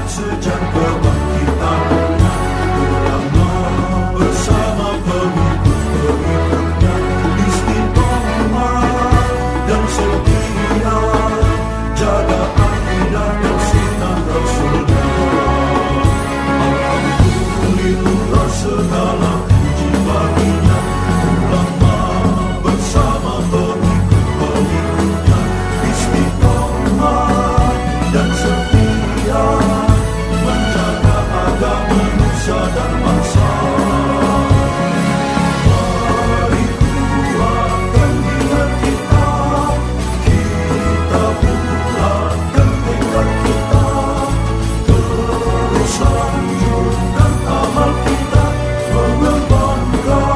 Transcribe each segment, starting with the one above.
sejak kebangkitan ulama bersama pengikut-pengikutnya istiqomah dan setia jaga akidah dan sunnah Rasulullah. Alhamdulillah segala puji baginya ulama bersama pengikut-pengikutnya istiqomah dan setia menjaga agama nusa dan bangsa. Mari kuatkan niat kita, kita bulatkan tekad kita, terus lanjutkan amal kita, mengembangkan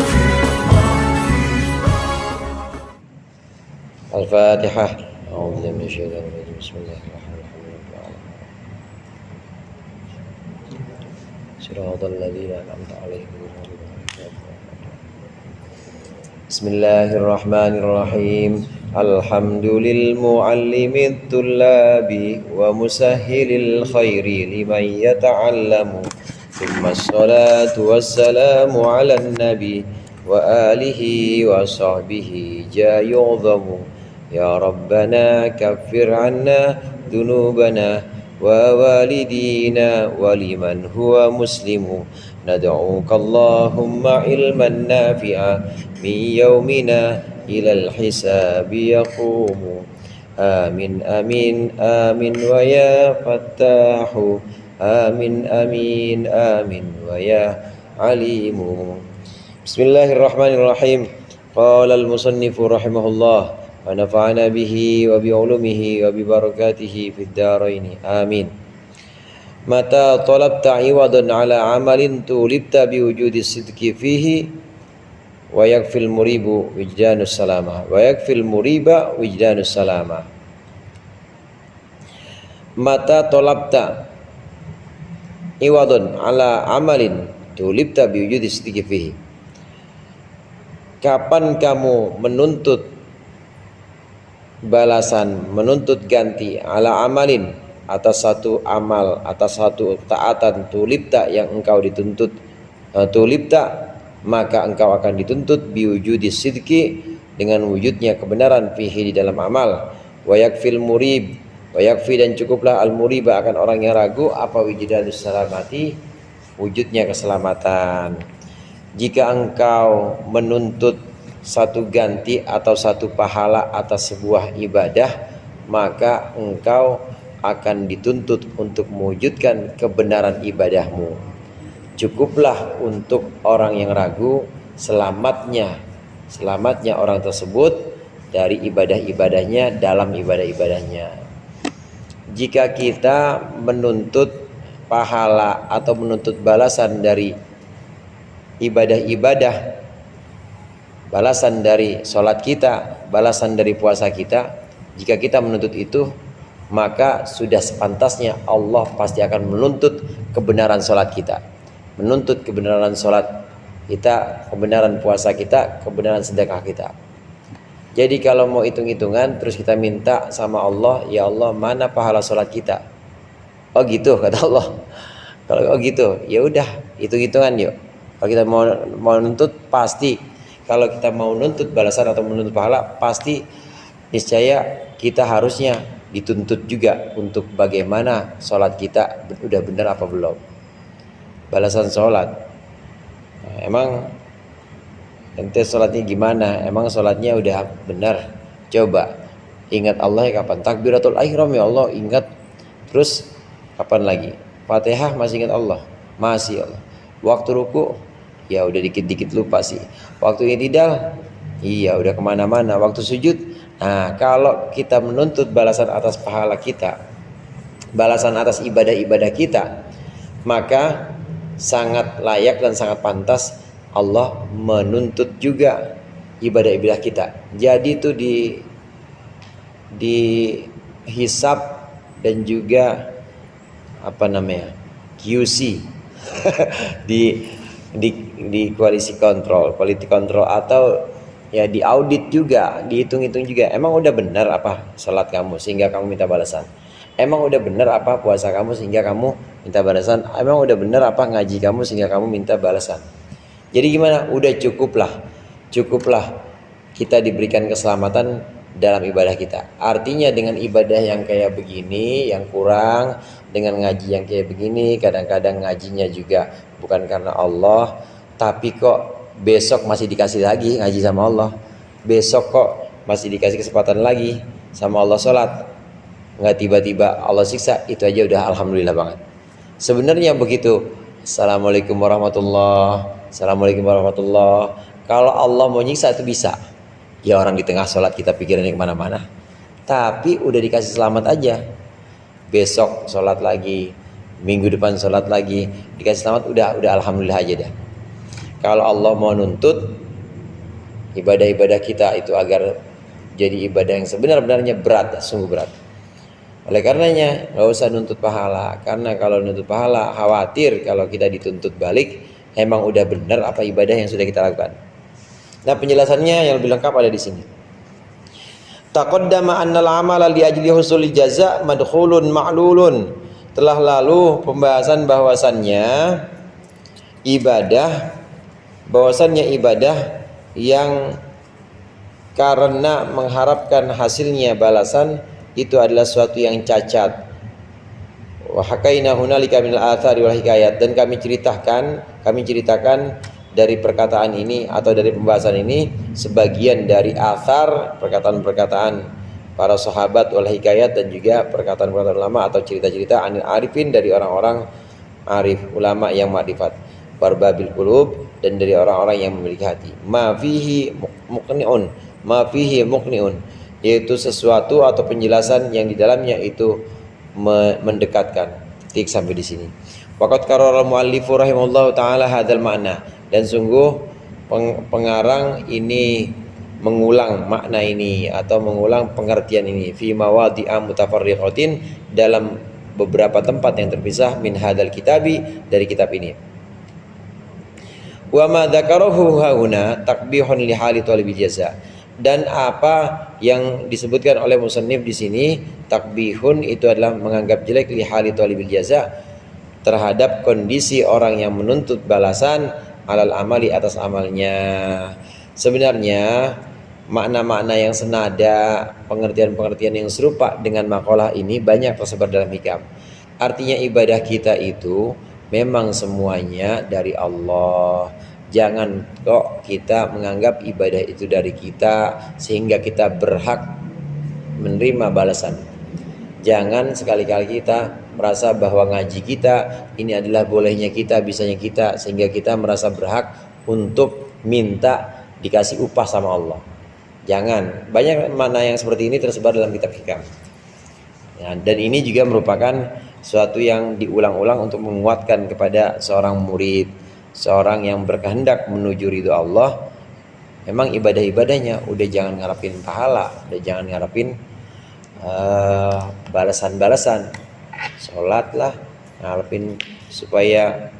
hikmah kita. Al-Fatihah. A'udzu billahi minasyaitonir rajim. Bismillahirrahmanirrahim. Shiratal ladzina an'amta 'alaihim ghairil maghdubi 'alaihim. Bismillahirrahmanirrahim. Alhamdulil muallimit tullabi wa musahhilil khairi liman yata'allamu. Thumma assalatu wassalamu 'alan nabi wa alihi wa sahbihi jayu'dhamu. Ya Rabbana kaffir anna dhunubana wa walidina wa liman huwa muslimu. Nad'uka Allahumma ilman nafi'a min yawmina ilal hisabi yaqumu. Amin amin amin wa ya fattahu. Amin amin amin wa ya alimu. Bismillahirrahmanirrahim. Qala al-musannifu rahimahullah wa nafa'ana bihi wa bi ulumihi wa bi barakatihi fid dharain. Amin. Mata talabta iwadan ala amalin tulibta bi wujudi sidqi fihi wa yakfil muribu wijdanus salama wa yakfil muriba wijdanus salama. Mata talabta iwadan ala amalin tulibta bi wujudi sidqi fihi. Kapan kamu menuntut balasan, menuntut ganti ala amalin atas satu amal, atas satu taatan, tulibta yang engkau dituntut, tulibta maka engkau akan dituntut biwujudi sidqi dengan wujudnya kebenaran fihi di dalam amal. Wa yakfil murib, wa yakfi dan cukuplah al muriba akan orang yang ragu apa wijdanus salamati, wujudnya keselamatan. Jika engkau menuntut satu ganti atau satu pahala atas sebuah ibadah, maka engkau akan dituntut untuk mewujudkan kebenaran ibadahmu. Cukuplah untuk orang yang ragu selamatnya orang tersebut dari ibadah-ibadahnya dalam ibadah-ibadahnya. Jika kita menuntut pahala atau menuntut balasan dari ibadah-ibadah, balasan dari sholat kita, balasan dari puasa kita, jika kita menuntut itu, maka sudah sepantasnya Allah pasti akan menuntut kebenaran sholat kita, menuntut kebenaran sholat kita, kebenaran puasa kita, kebenaran sedekah kita. Jadi kalau mau hitung-hitungan terus kita minta sama Allah, ya Allah mana pahala sholat kita? Oh gitu kata Allah. Kalau oh gitu, ya udah hitung-hitungan yuk. Kalau kita mau nuntut pasti. Kalau kita mau nuntut balasan atau menuntut pahala, pasti niscaya kita harusnya dituntut juga untuk bagaimana sholat kita udah benar apa belum. Balasan sholat, nah, emang ente sholatnya gimana? Emang sholatnya udah benar? Coba ingat Allah ya kapan? Takbiratul ihram ya Allah ingat. Terus kapan lagi? Fatihah masih ingat Allah? Masih Allah. Waktu ruku ya udah dikit-dikit lupa sih. Waktu i'tidal iya udah kemana-mana. Waktu sujud, nah kalau kita menuntut balasan atas pahala kita, balasan atas ibadah-ibadah kita, maka sangat layak dan sangat pantas Allah menuntut juga ibadah-ibadah kita. Jadi itu di hisab dan juga apa namanya QC di quality control atau ya diaudit juga, dihitung-hitung juga. Emang udah benar apa salat kamu sehingga kamu minta balasan? Emang udah benar apa puasa kamu sehingga kamu minta balasan? Emang udah benar apa ngaji kamu sehingga kamu minta balasan? Jadi gimana? Udah cukuplah kita diberikan keselamatan dalam ibadah kita. Artinya dengan ibadah yang kayak begini, yang kurang, dengan ngaji yang kayak begini, kadang-kadang ngajinya juga bukan karena Allah, tapi kok besok masih dikasih lagi ngaji sama Allah, besok kok masih dikasih kesempatan lagi sama Allah sholat, nggak tiba-tiba Allah siksa, itu aja udah alhamdulillah banget. Sebenarnya begitu, assalamualaikum warahmatullah, assalamualaikum warahmatullah. Kalau Allah mau nyiksa itu bisa. Ya orang di tengah sholat kita pikirannya kemana-mana. Tapi udah dikasih selamat aja. Besok sholat lagi, minggu depan sholat lagi, dikasih selamat, udah alhamdulillah aja dah. Kalau Allah mau nuntut ibadah-ibadah kita itu agar jadi ibadah yang sebenar-benarnya berat, sungguh berat. Oleh karenanya nggak usah nuntut pahala, karena kalau nuntut pahala khawatir kalau kita dituntut balik, emang udah benar apa ibadah yang sudah kita lakukan. Nah, penjelasannya yang lebih lengkap ada di sini. Taqaddama annal amala li ajli husul jaza madkhulun ma'lulun. Telah lalu pembahasan bahwasannya ibadah yang karena mengharapkan hasilnya balasan itu adalah suatu yang cacat. Wa hakaina hunalika minal athari wal hikayat, dan kami ceritakan dari perkataan ini atau dari pembahasan ini sebagian dari athar, perkataan-perkataan para sahabat wal hikayat, dan juga perkataan-perkataan ulama atau cerita-cerita anil arifin, dari orang-orang arif, ulama yang makrifat, barbabil qulub, dan dari orang-orang yang memiliki hati. Ma fihi muqniun, yaitu sesuatu atau penjelasan yang di dalamnya itu mendekatkan. Titik sampai di sini. Waqad qarrara al-muallifu rahimahullahu taala hadzal ma'na, dan sungguh pengarang ini mengulang makna ini atau mengulang pengertian ini fi mawadhi'a mutafarriqatin, dalam beberapa tempat yang terpisah, min hadzal kitabi, dari kitab ini. Wa ma dzakarahu hauna takbihun li hali thalibil jaza, dan apa yang disebutkan oleh musannif di sini, takbihun itu adalah menganggap jelek li hali thalibil jaza, terhadap kondisi orang yang menuntut balasan, alal amali, atas amalnya. Sebenarnya makna-makna yang senada, pengertian-pengertian yang serupa dengan makalah ini banyak tersebar dalam hikam. Artinya ibadah kita itu memang semuanya dari Allah. Jangan kok kita menganggap ibadah itu dari kita sehingga kita berhak menerima balasan. Jangan sekali-kali kita merasa bahwa ngaji kita ini adalah bolehnya kita, bisanya kita, sehingga kita merasa berhak untuk minta dikasih upah sama Allah. Jangan. Banyak makna yang seperti ini tersebar dalam kitab hikam. Ya, dan ini juga merupakan suatu yang diulang-ulang untuk menguatkan kepada seorang murid, seorang yang berkehendak menuju ridho Allah. Memang ibadah-ibadahnya udah jangan ngarepin pahala, udah jangan ngarepin balasan-balasan. Sholatlah ngarepin supaya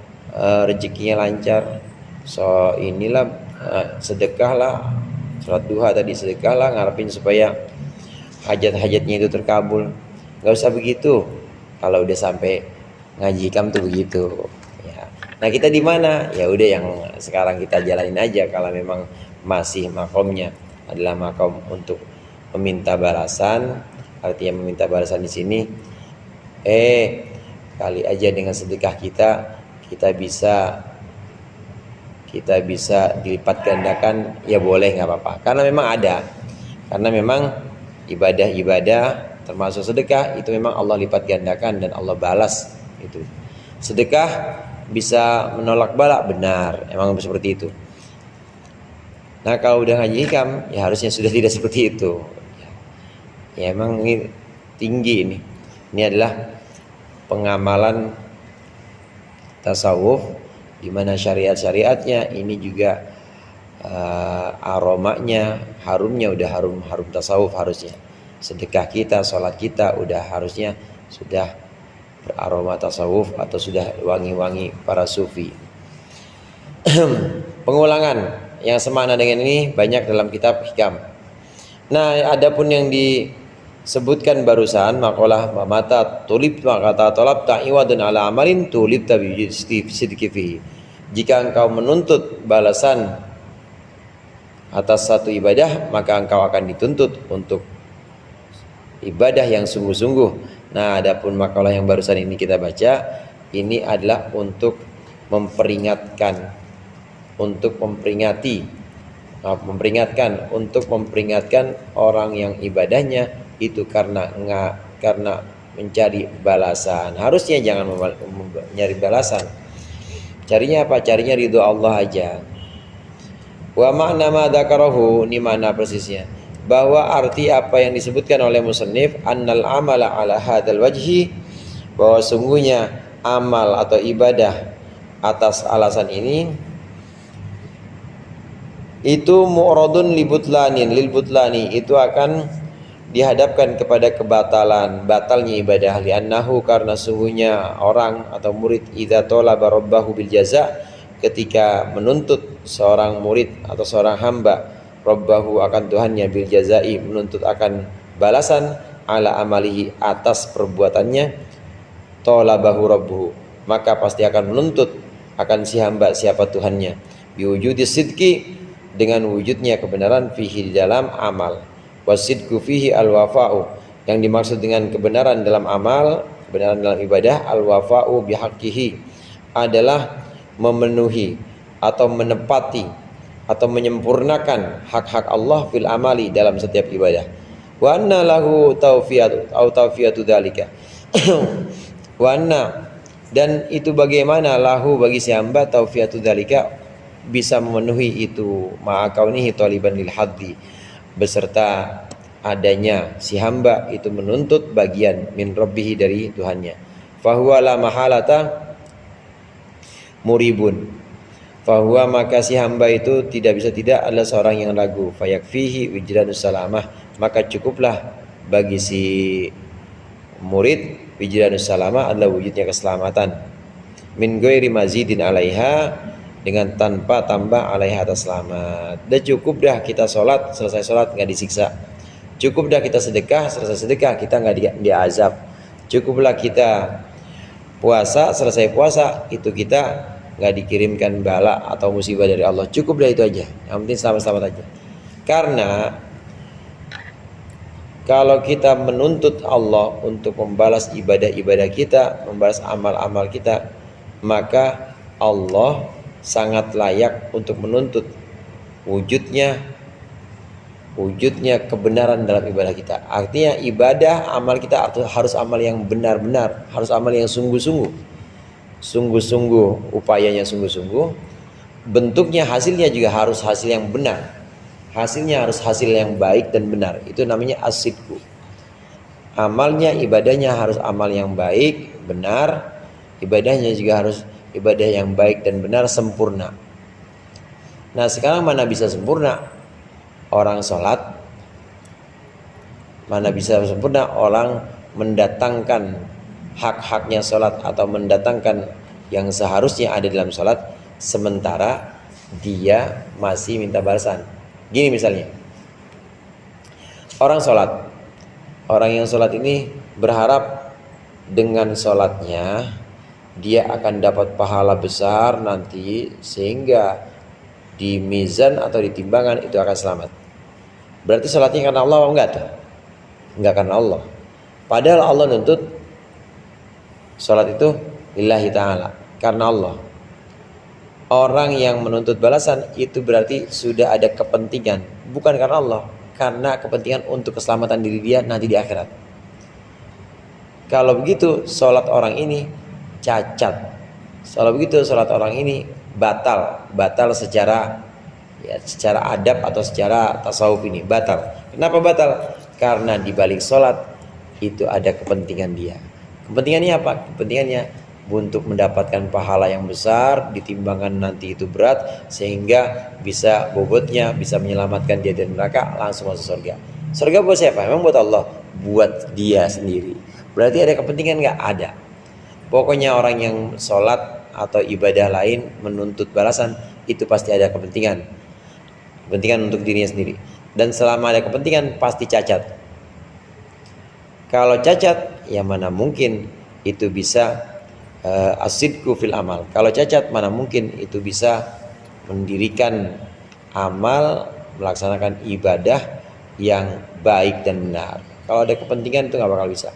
rezekinya lancar. So inilah sedekahlah, sholat duha tadi sedekahlah, ngarepin supaya hajat-hajatnya itu terkabul. Gak usah begitu. Kalau udah sampai ngaji hikam tuh begitu. Ya. Nah kita di mana? Ya udah yang sekarang kita jalanin aja. Kalau memang masih makomnya adalah makom untuk meminta balasan, artinya meminta balasan di sini. Kali aja dengan sedekah kita bisa dilipat gandakan, ya boleh, nggak apa-apa. Karena memang ibadah termasuk sedekah itu memang Allah lipat gandakan dan Allah balas itu. Sedekah bisa menolak bala, benar, emang seperti itu. Nah kalau udah ngaji hikam ya harusnya sudah tidak seperti itu. Ya emang ini tinggi ini. Ini adalah pengamalan tasawuf di mana syariat-syariatnya ini juga aromanya, harumnya udah harum tasawuf harusnya. Sedekah kita, sholat kita udah harusnya sudah beraroma tasawuf atau sudah wangi-wangi para sufi. Pengulangan yang semakna dengan ini banyak dalam kitab hikam. Nah, adapun yang disebutkan barusan maqalah mata tulib kata tolab ta'iwadun ala amalin tulib tabi sidqi fihi. Jika engkau menuntut balasan atas satu ibadah, maka engkau akan dituntut untuk ibadah yang sungguh-sungguh. Nah, adapun makalah yang barusan ini kita baca, ini adalah untuk memperingatkan, untuk memperingatkan orang yang ibadahnya itu karena mencari balasan. Harusnya jangan mencari balasan. Carinya apa? Carinya ridho Allah aja. Wa makna ma dzakarahu, ini mana persisnya? Bahwa arti apa yang disebutkan oleh musannif annal amala ala hadzal wajhi, bahwa sungguhnya amal atau ibadah atas alasan ini itu mu'radun lil butlani, itu akan dihadapkan kepada kebatalan, batalnya ibadah, li'annahu, karena sungguhnya orang atau murid idza talaba rabbahu bil jaza, ketika menuntut seorang murid atau seorang hamba rabbahu akan Tuhannya bil jazai, menuntut akan balasan ala amalihi atas perbuatannya, talabahu rabbuhu, maka pasti akan menuntut akan si hamba siapa Tuhannya, biwujudi sidqi, dengan wujudnya kebenaran, fihi, di dalam amal, wasidqu fihi alwafa'u, yang dimaksud dengan kebenaran dalam amal, kebenaran dalam ibadah, alwafa'u bihaqqihi, adalah memenuhi atau menepati atau menyempurnakan hak-hak Allah fil amali, dalam setiap ibadah. Wa anna lahu tawfiyatu dzalika wa anna, dan itu bagaimana lahu, bagi si hamba, tawfiyatu dzalika, bisa memenuhi itu, ma'akaunihi taliban lil haddi, beserta adanya si hamba itu menuntut bagian min rabbihi, dari Tuhannya. Fahuwa la mahalata muribun, fahuwa, maka si hamba itu tidak bisa tidak adalah seorang yang ragu, fayakfihi wijdanus salamah, maka cukuplah bagi si murid wijdanus salamah adalah wujudnya keselamatan, min ghairi mazidin alaiha, dengan tanpa tambah alaiha, atas selamat. Dan cukup dah kita sholat, selesai sholat nggak disiksa. Cukup dah kita sedekah, selesai sedekah kita nggak diazab. Cukuplah kita puasa, selesai puasa itu kita nggak dikirimkan bala atau musibah dari Allah. Cukup dah itu aja, yang penting selamat-selamat aja. Karena kalau kita menuntut Allah untuk membalas ibadah-ibadah kita, membalas amal-amal kita, maka Allah sangat layak untuk menuntut wujudnya kebenaran dalam ibadah kita. Artinya ibadah, amal kita harus amal yang benar-benar, harus amal yang sungguh-sungguh, upayanya sungguh-sungguh, bentuknya, hasilnya juga harus hasil yang benar, hasilnya harus hasil yang baik dan benar. Itu namanya as-sidqu. Amalnya, ibadahnya harus amal yang baik, benar, ibadahnya juga harus ibadah yang baik dan benar, sempurna. Nah, sekarang mana bisa sempurna orang sholat, mana bisa sempurna orang mendatangkan hak-haknya sholat atau mendatangkan yang seharusnya ada dalam sholat, sementara dia masih minta balasan. Gini misalnya, orang sholat, orang yang sholat ini berharap dengan sholatnya dia akan dapat pahala besar nanti, sehingga di mizan atau di timbangan itu akan selamat. Berarti sholatnya karena Allah enggak tuh? Enggak karena Allah. Padahal Allah nuntut sholat itu lillahi ta'ala, karena Allah. Orang yang menuntut balasan itu berarti sudah ada kepentingan, bukan karena Allah, karena kepentingan untuk keselamatan diri dia nanti di akhirat. Kalau begitu sholat orang ini cacat. Kalau begitu sholat orang ini batal secara adab atau secara tasawuf, ini batal. Kenapa batal? Karena di balik sholat itu ada kepentingan dia. Kepentingannya apa? Kepentingannya untuk mendapatkan pahala yang besar, ditimbangan nanti itu berat, sehingga bisa bobotnya bisa menyelamatkan dia dari neraka, langsung masuk surga. Surga buat siapa? Memang buat Allah? Buat dia sendiri. Berarti ada kepentingan nggak? Ada. Pokoknya orang yang sholat atau ibadah lain menuntut balasan itu pasti ada kepentingan. kepentingan untuk dirinya sendiri. Dan selama ada kepentingan pasti cacat. Kalau cacat, ya mana mungkin itu bisa asidku fil amal. Kalau cacat, mana mungkin itu bisa mendirikan amal, melaksanakan ibadah yang baik dan benar. Kalau ada kepentingan itu nggak bakal bisa.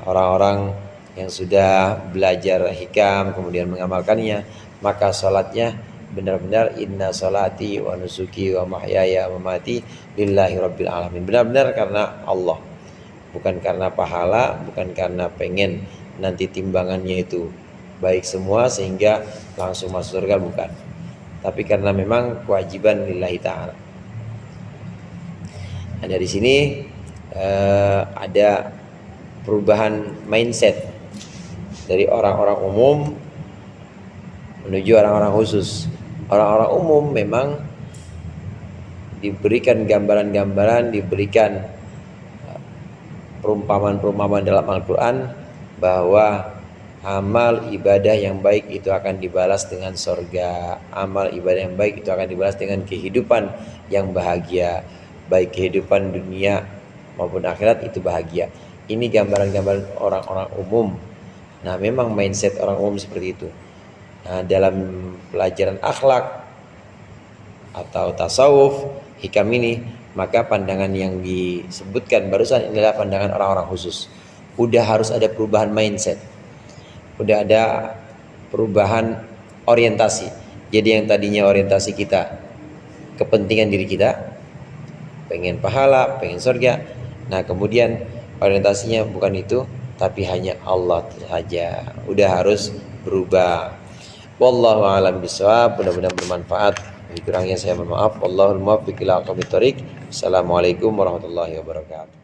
Orang-orang yang sudah belajar hikam kemudian mengamalkannya, maka sholatnya benar-benar inna sholati wa nusuki wa mahyaya wa mamati lillahi rabbil alamin. Benar-benar karena Allah, bukan karena pahala, bukan karena pengen nanti timbangannya itu baik semua sehingga langsung masuk surga, bukan. Tapi karena memang kewajiban lillahi ta'ala. Nah, dari sini ada perubahan mindset dari orang-orang umum menuju orang-orang khusus. Orang-orang umum memang diberikan gambaran-gambaran, diberikan perumpamaan-perumpamaan dalam Al-Quran bahwa amal ibadah yang baik itu akan dibalas dengan surga. Amal ibadah yang baik itu akan dibalas dengan kehidupan yang bahagia, baik kehidupan dunia maupun akhirat itu bahagia. Ini gambaran-gambaran orang-orang umum. Nah, memang mindset orang umum seperti itu. Nah, dalam pelajaran akhlak atau tasawuf hikam ini, maka pandangan yang disebutkan barusan adalah pandangan orang-orang khusus. Udah harus ada perubahan mindset, udah ada perubahan orientasi. Jadi yang tadinya orientasi kita kepentingan diri kita, pengen pahala, pengen surga, nah kemudian orientasinya bukan itu, tapi hanya Allah saja. Udah harus berubah. Wallahu a'lam bishawab. Mudah-mudahan bermanfaat. Kurangnya saya mohon maaf. Wallahul muwaffiq ila aqwamit thoriq. Assalamualaikum warahmatullahi wabarakatuh.